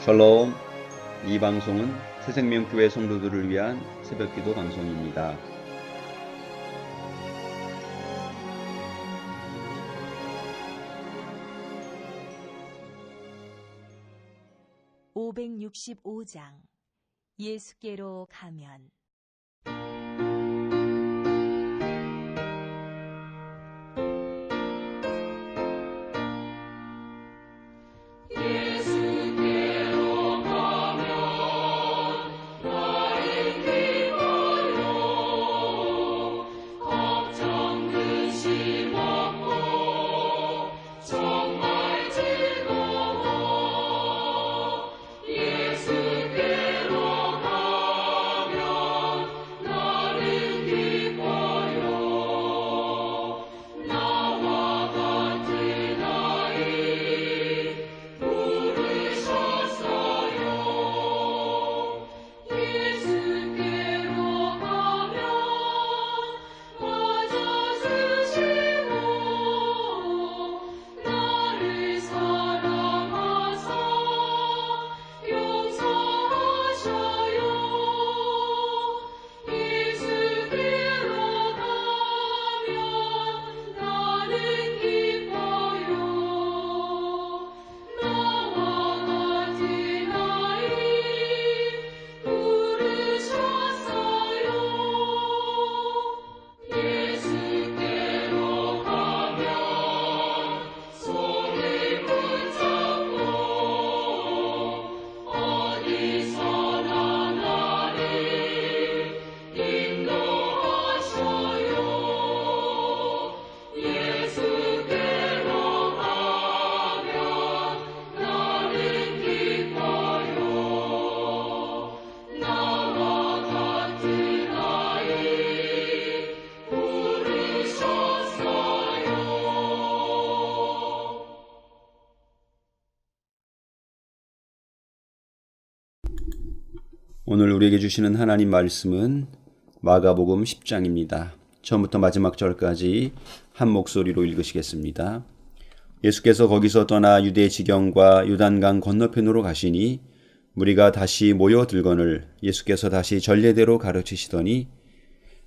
샬롬. 이 방송은 새생명교회 성도들을 위한 새벽기도 방송입니다. (565장) 예수께로 가면. 오늘 우리에게 주시는 하나님 말씀은 마가복음 10장입니다. 처음부터 마지막 절까지 한 목소리로 읽으시겠습니다. 예수께서 거기서 떠나 유대 지경과 요단강 건너편으로 가시니 무리가 다시 모여들거늘 예수께서 다시 전례대로 가르치시더니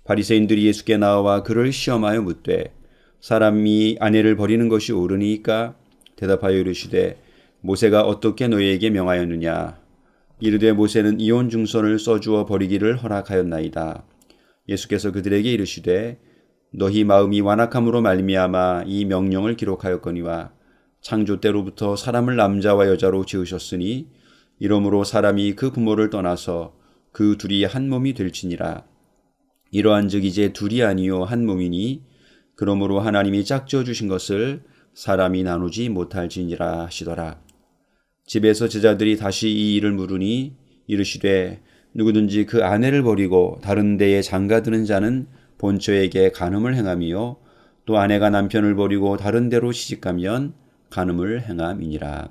바리새인들이 예수께 나와 그를 시험하여 묻되 사람이 아내를 버리는 것이 옳으니까? 대답하여 이르시되 모세가 어떻게 너희에게 명하였느냐? 이르되 모세는 이혼 중선을 써주어 버리기를 허락하였나이다. 예수께서 그들에게 이르시되 너희 마음이 완악함으로 말미암아 이 명령을 기록하였거니와 창조 때로부터 사람을 남자와 여자로 지으셨으니 이러므로 사람이 그 부모를 떠나서 그 둘이 한 몸이 될지니라. 이러한즉 이제 둘이 아니요 한 몸이니 그러므로 하나님이 짝지어 주신 것을 사람이 나누지 못할지니라 하시더라. 집에서 제자들이 다시 이 일을 물으니 이르시되 누구든지 그 아내를 버리고 다른 데에 장가드는 자는 본처에게 간음을 행함이요 또 아내가 남편을 버리고 다른 데로 시집가면 간음을 행함이니라.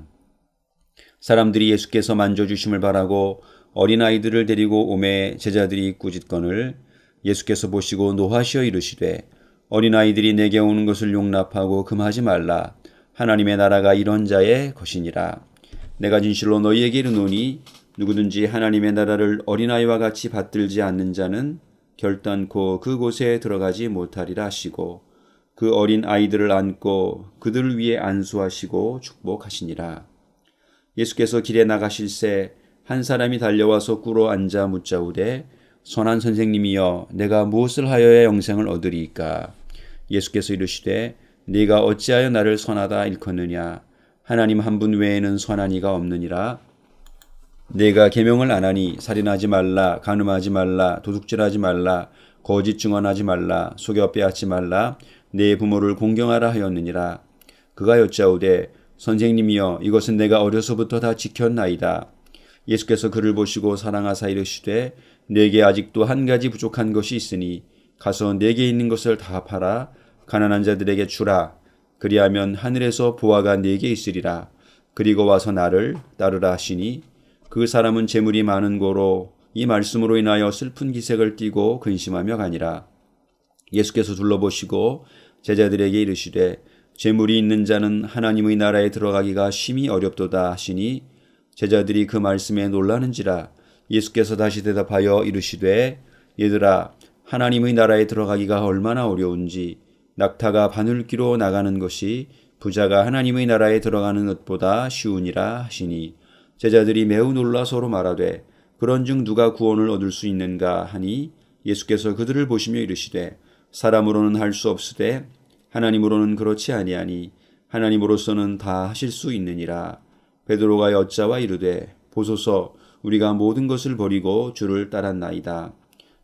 사람들이 예수께서 만져주심을 바라고 어린아이들을 데리고 오매 제자들이 꾸짖거늘 예수께서 보시고 노하시어 이르시되 어린아이들이 내게 오는 것을 용납하고 금하지 말라. 하나님의 나라가 이런 자의 것이니라. 내가 진실로 너희에게 이르노니 누구든지 하나님의 나라를 어린아이와 같이 받들지 않는 자는 결단코 그곳에 들어가지 못하리라 하시고 그 어린 아이들을 안고 그들을 위해 안수하시고 축복하시니라. 예수께서 길에 나가실새 한 사람이 달려와서 꿇어 앉아 묻자우되 선한 선생님이여 내가 무엇을 하여야 영생을 얻으리이까? 예수께서 이르시되 네가 어찌하여 나를 선하다 일컫느냐? 하나님 한 분 외에는 선한 이가 없느니라. 내가 계명을 안 하니 살인하지 말라, 간음하지 말라, 도둑질하지 말라, 거짓 증언하지 말라, 속여 빼앗지 말라, 내 부모를 공경하라 하였느니라. 그가 여짜오되 선생님이여 이것은 내가 어려서부터 다 지켰나이다. 예수께서 그를 보시고 사랑하사 이르시되 내게 아직도 한 가지 부족한 것이 있으니 가서 내게 있는 것을 다 팔아 가난한 자들에게 주라. 그리하면 하늘에서 보화가 네게 있으리라. 그리고 와서 나를 따르라 하시니 그 사람은 재물이 많은 고로 이 말씀으로 인하여 슬픈 기색을 띠고 근심하며 가니라. 예수께서 둘러보시고 제자들에게 이르시되 재물이 있는 자는 하나님의 나라에 들어가기가 심히 어렵도다 하시니 제자들이 그 말씀에 놀라는지라. 예수께서 다시 대답하여 이르시되 얘들아, 하나님의 나라에 들어가기가 얼마나 어려운지 낙타가 바늘기로 나가는 것이 부자가 하나님의 나라에 들어가는 것보다 쉬우니라 하시니, 제자들이 매우 놀라 서로 말하되 그런즉 누가 구원을 얻을 수 있는가 하니, 예수께서 그들을 보시며 이르시되 사람으로는 할 수 없으되 하나님으로는 그렇지 아니하니 하나님으로서는 다 하실 수 있느니라. 베드로가 여짜와 이르되 보소서, 우리가 모든 것을 버리고 주를 따랐나이다.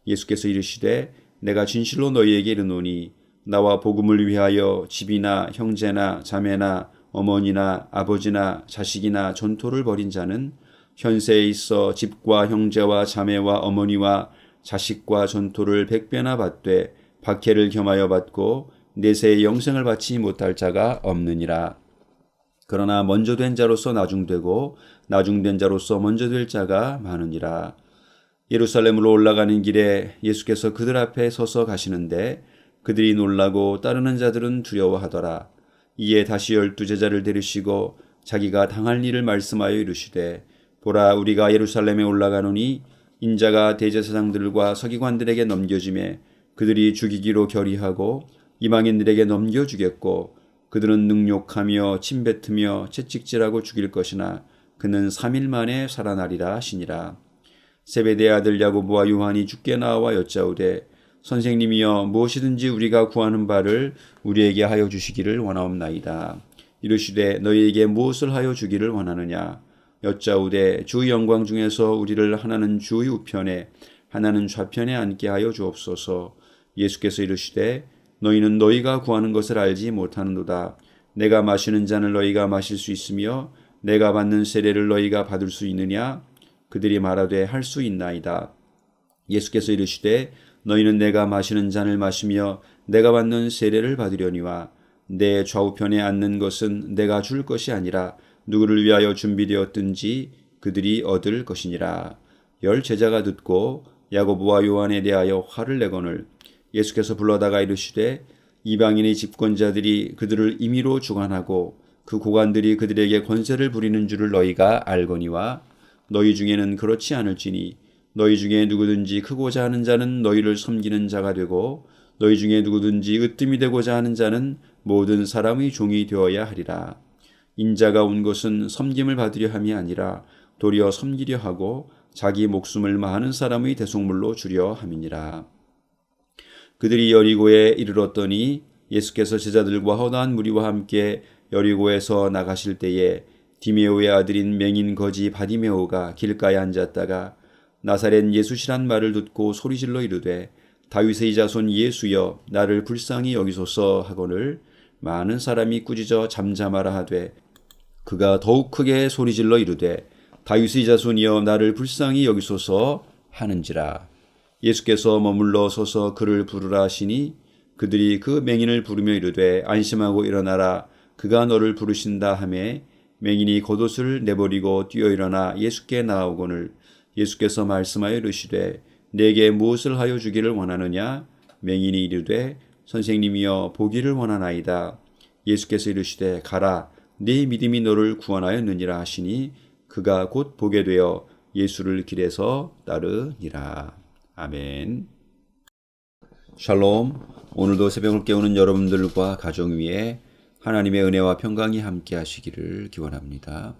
예수께서 이르시되 내가 진실로 너희에게 이르노니 나와 복음을 위하여 집이나 형제나 자매나 어머니나 아버지나 자식이나 전토를 벌인 자는 현세에 있어 집과 형제와 자매와 어머니와 자식과 전토를 100배나 받되 박해를 겸하여 받고 내세의 영생을 받지 못할 자가 없느니라. 그러나 먼저 된 자로서 나중되고 나중된 자로서 먼저 될 자가 많으니라. 예루살렘으로 올라가는 길에 예수께서 그들 앞에 서서 가시는데 그들이 놀라고 따르는 자들은 두려워하더라. 이에 다시 12제자를 데리시고 자기가 당할 일을 말씀하여 이르시되 보라, 우리가 예루살렘에 올라가노니 인자가 대제사장들과 서기관들에게 넘겨지매 그들이 죽이기로 결의하고 이방인들에게 넘겨주겠고 그들은 능욕하며 침뱉으며 채찍질하고 죽일 것이나 그는 3일 만에 살아나리라 하시니라. 세베대의 아들 야고보와 요한이 주께 나와 여짜오되 선생님이여, 무엇이든지 우리가 구하는 바를 우리에게 하여 주시기를 원하옵나이다. 이르시되 너희에게 무엇을 하여 주기를 원하느냐. 여짜오되 주 영광 중에서 우리를 하나는 주의 우편에 하나는 좌편에 앉게 하여 주옵소서. 예수께서 이르시되 너희는 너희가 구하는 것을 알지 못하는도다. 내가 마시는 잔을 너희가 마실 수 있으며 내가 받는 세례를 너희가 받을 수 있느냐. 그들이 말하되 할 수 있나이다. 예수께서 이르시되 너희는 내가 마시는 잔을 마시며 내가 받는 세례를 받으려니와 내 좌우편에 앉는 것은 내가 줄 것이 아니라 누구를 위하여 준비되었든지 그들이 얻을 것이니라. 10 제자가 듣고 야고보와 요한에 대하여 화를 내거늘 예수께서 불러다가 이르시되 이방인의 집권자들이 그들을 임의로 주관하고 그 고관들이 그들에게 권세를 부리는 줄을 너희가 알거니와 너희 중에는 그렇지 않을지니 너희 중에 누구든지 크고자 하는 자는 너희를 섬기는 자가 되고 너희 중에 누구든지 으뜸이 되고자 하는 자는 모든 사람의 종이 되어야 하리라. 인자가 온 것은 섬김을 받으려 함이 아니라 도리어 섬기려 하고 자기 목숨을 많은 사람의 대속물로 주려 함이니라. 그들이 여리고에 이르렀더니 예수께서 제자들과 허다한 무리와 함께 여리고에서 나가실 때에 디메오의 아들인 맹인 거지 바디메오가 길가에 앉았다가 나사렛 예수시란 말을 듣고 소리질러 이르되 다윗의 자손 예수여, 나를 불쌍히 여기소서 하거늘 많은 사람이 꾸짖어 잠잠하라 하되 그가 더욱 크게 소리질러 이르되 다윗의 자손이여, 나를 불쌍히 여기소서 하는지라. 예수께서 머물러 서서 그를 부르라 하시니 그들이 그 맹인을 부르며 이르되 안심하고 일어나라, 그가 너를 부르신다 하매 맹인이 겉옷을 내버리고 뛰어 일어나 예수께 나아오거늘 예수께서 말씀하여 이르시되 내게 무엇을 하여 주기를 원하느냐. 맹인이 이르되 선생님이여, 보기를 원하나이다. 예수께서 이르시되 가라, 네 믿음이 너를 구원하였느니라 하시니 그가 곧 보게 되어 예수를 길에서 따르니라. 아멘. 샬롬. 오늘도 새벽을 깨우는 여러분들과 가정 위에 하나님의 은혜와 평강이 함께 하시기를 기원합니다.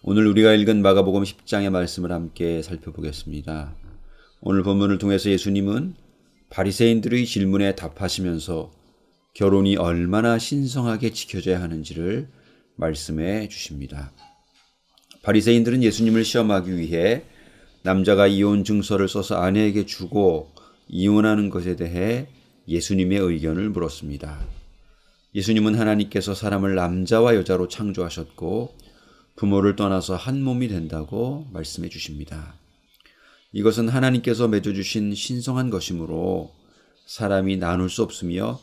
오늘 우리가 읽은 마가복음 10장의 말씀을 함께 살펴보겠습니다. 오늘 본문을 통해서 예수님은 바리새인들의 질문에 답하시면서 결혼이 얼마나 신성하게 지켜져야 하는지를 말씀해 주십니다. 바리새인들은 예수님을 시험하기 위해 남자가 이혼 증서를 써서 아내에게 주고 이혼하는 것에 대해 예수님의 의견을 물었습니다. 예수님은 하나님께서 사람을 남자와 여자로 창조하셨고 부모를 떠나서 한 몸이 된다고 말씀해 주십니다. 이것은 하나님께서 맺어주신 신성한 것이므로 사람이 나눌 수 없으며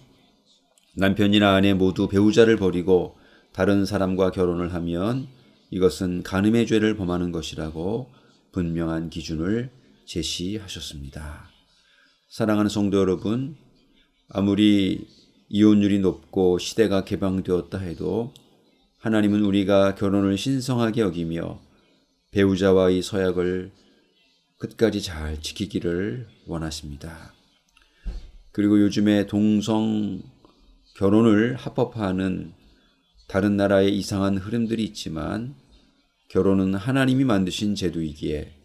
남편이나 아내 모두 배우자를 버리고 다른 사람과 결혼을 하면 이것은 간음의 죄를 범하는 것이라고 분명한 기준을 제시하셨습니다. 사랑하는 성도 여러분, 아무리 이혼율이 높고 시대가 개방되었다 해도 하나님은 우리가 결혼을 신성하게 여기며 배우자와의 서약을 끝까지 잘 지키기를 원하십니다. 그리고 요즘에 동성 결혼을 합법화하는 다른 나라의 이상한 흐름들이 있지만 결혼은 하나님이 만드신 제도이기에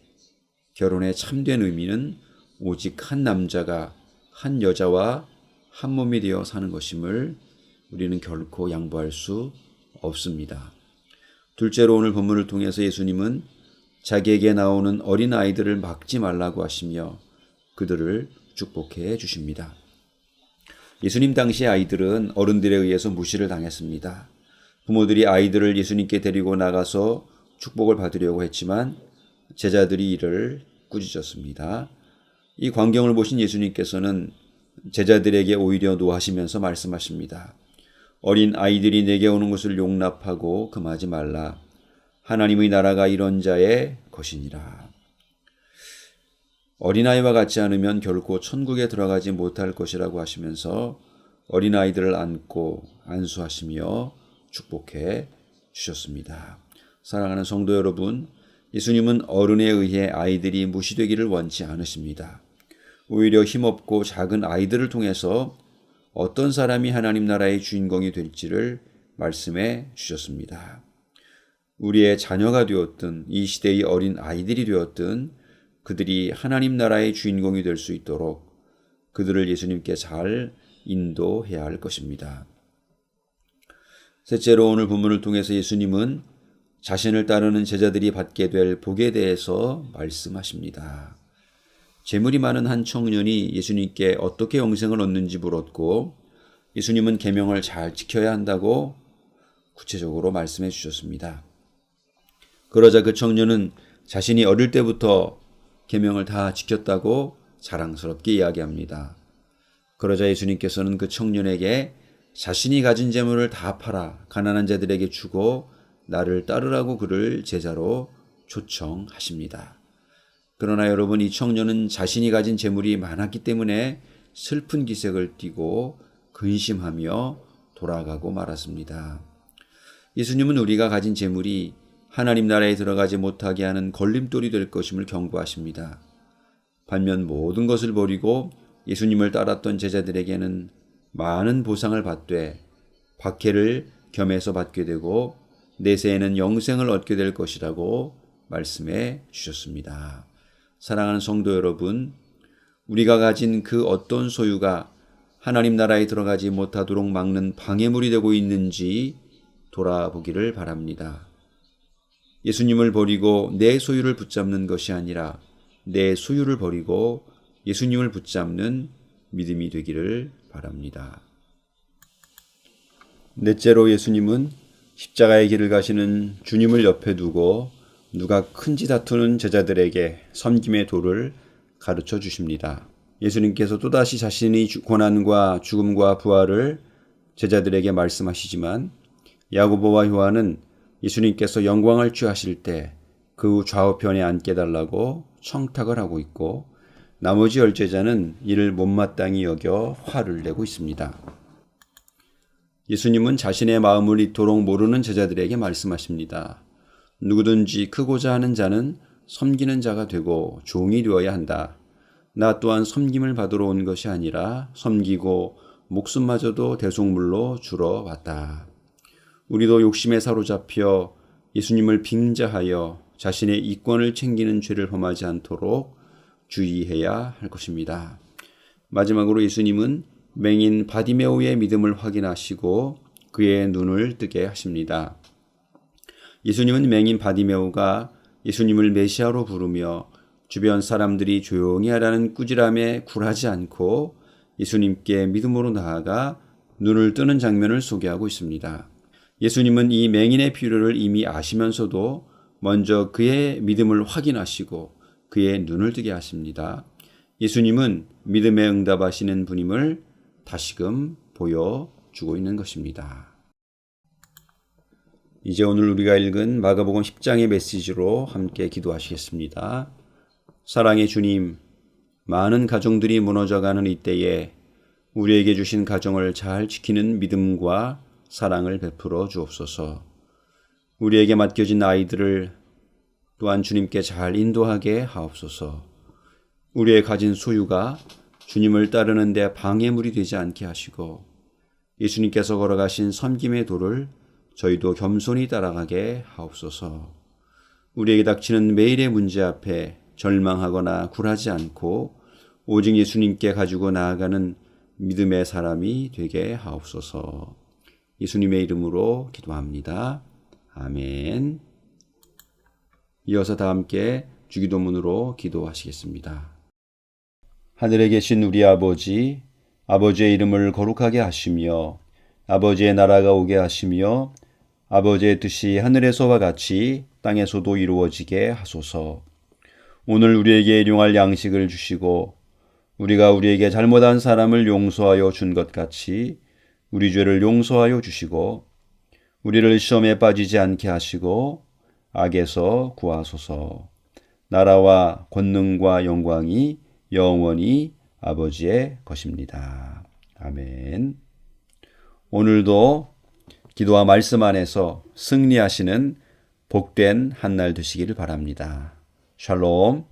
결혼의 참된 의미는 오직 한 남자가 한 여자와 한 몸이 되어 사는 것임을 우리는 결코 양보할 수 없습니다. 둘째로 오늘 본문을 통해서 예수님은 자기에게 나오는 어린 아이들을 막지 말라고 하시며 그들을 축복해 주십니다. 예수님 당시의 아이들은 어른들에 의해서 무시를 당했습니다. 부모들이 아이들을 예수님께 데리고 나가서 축복을 받으려고 했지만 제자들이 이를 꾸짖었습니다. 이 광경을 보신 예수님께서는 제자들에게 오히려 노하시면서 말씀하십니다. 어린 아이들이 내게 오는 것을 용납하고 금하지 말라. 하나님의 나라가 이런 자의 것이니라. 어린아이와 같지 않으면 결코 천국에 들어가지 못할 것이라고 하시면서 어린아이들을 안고 안수하시며 축복해 주셨습니다. 사랑하는 성도 여러분, 예수님은 어른에 의해 아이들이 무시되기를 원치 않으십니다. 오히려 힘없고 작은 아이들을 통해서 어떤 사람이 하나님 나라의 주인공이 될지를 말씀해 주셨습니다. 우리의 자녀가 되었든 이 시대의 어린 아이들이 되었든 그들이 하나님 나라의 주인공이 될 수 있도록 그들을 예수님께 잘 인도해야 할 것입니다. 셋째로 오늘 본문을 통해서 예수님은 자신을 따르는 제자들이 받게 될 복에 대해서 말씀하십니다. 재물이 많은 한 청년이 예수님께 어떻게 영생을 얻는지 물었고 예수님은 계명을 잘 지켜야 한다고 구체적으로 말씀해 주셨습니다. 그러자 그 청년은 자신이 어릴 때부터 계명을 다 지켰다고 자랑스럽게 이야기합니다. 그러자 예수님께서는 그 청년에게 자신이 가진 재물을 다 팔아 가난한 자들에게 주고 나를 따르라고 그를 제자로 초청하십니다. 그러나 여러분, 이 청년은 자신이 가진 재물이 많았기 때문에 슬픈 기색을 띠고 근심하며 돌아가고 말았습니다. 예수님은 우리가 가진 재물이 하나님 나라에 들어가지 못하게 하는 걸림돌이 될 것임을 경고하십니다. 반면 모든 것을 버리고 예수님을 따랐던 제자들에게는 많은 보상을 받되 박해를 겸해서 받게 되고 내세에는 영생을 얻게 될 것이라고 말씀해 주셨습니다. 사랑하는 성도 여러분, 우리가 가진 그 어떤 소유가 하나님 나라에 들어가지 못하도록 막는 방해물이 되고 있는지 돌아보기를 바랍니다. 예수님을 버리고 내 소유를 붙잡는 것이 아니라 내 소유를 버리고 예수님을 붙잡는 믿음이 되기를 바랍니다. 넷째로 예수님은 십자가의 길을 가시는 주님을 옆에 두고 누가 큰지 다투는 제자들에게 섬김의 도를 가르쳐 주십니다. 예수님께서 또다시 자신의 고난과 죽음과 부활을 제자들에게 말씀하시지만 야고보와 요한은 예수님께서 영광을 취하실 때 그 좌우편에 앉게 달라고 청탁을 하고 있고 나머지 열제자는 이를 못마땅히 여겨 화를 내고 있습니다. 예수님은 자신의 마음을 이토록 모르는 제자들에게 말씀하십니다. 누구든지 크고자 하는 자는 섬기는 자가 되고 종이 되어야 한다. 나 또한 섬김을 받으러 온 것이 아니라 섬기고 목숨마저도 대속물로 주러 왔다. 우리도 욕심에 사로잡혀 예수님을 빙자하여 자신의 이권을 챙기는 죄를 범하지 않도록 주의해야 할 것입니다. 마지막으로 예수님은 맹인 바디메오의 믿음을 확인하시고 그의 눈을 뜨게 하십니다. 예수님은 맹인 바디메오가 예수님을 메시아로 부르며 주변 사람들이 조용히 하라는 꾸지람에 굴하지 않고 예수님께 믿음으로 나아가 눈을 뜨는 장면을 소개하고 있습니다. 예수님은 이 맹인의 필요를 이미 아시면서도 먼저 그의 믿음을 확인하시고 그의 눈을 뜨게 하십니다. 예수님은 믿음에 응답하시는 분임을 다시금 보여주고 있는 것입니다. 이제 오늘 우리가 읽은 마가복음 10장의 메시지로 함께 기도하시겠습니다. 사랑의 주님, 많은 가정들이 무너져가는 이때에 우리에게 주신 가정을 잘 지키는 믿음과 사랑을 베풀어 주옵소서. 우리에게 맡겨진 아이들을 또한 주님께 잘 인도하게 하옵소서. 우리의 가진 소유가 주님을 따르는 데 방해물이 되지 않게 하시고 예수님께서 걸어가신 섬김의 도를 저희도 겸손히 따라가게 하옵소서. 우리에게 닥치는 매일의 문제 앞에 절망하거나 굴하지 않고 오직 예수님께 가지고 나아가는 믿음의 사람이 되게 하옵소서. 예수님의 이름으로 기도합니다. 아멘. 이어서 다 함께 주기도문으로 기도하시겠습니다. 하늘에 계신 우리 아버지, 아버지의 이름을 거룩하게 하시며 아버지의 나라가 오게 하시며 아버지의 뜻이 하늘에서와 같이 땅에서도 이루어지게 하소서. 오늘 우리에게 일용할 양식을 주시고 우리가 우리에게 잘못한 사람을 용서하여 준 것 같이 우리 죄를 용서하여 주시고 우리를 시험에 빠지지 않게 하시고 악에서 구하소서. 나라와 권능과 영광이 영원히 아버지의 것입니다. 아멘. 오늘도 기도와 말씀 안에서 승리하시는 복된 한 날 되시기를 바랍니다. 샬롬.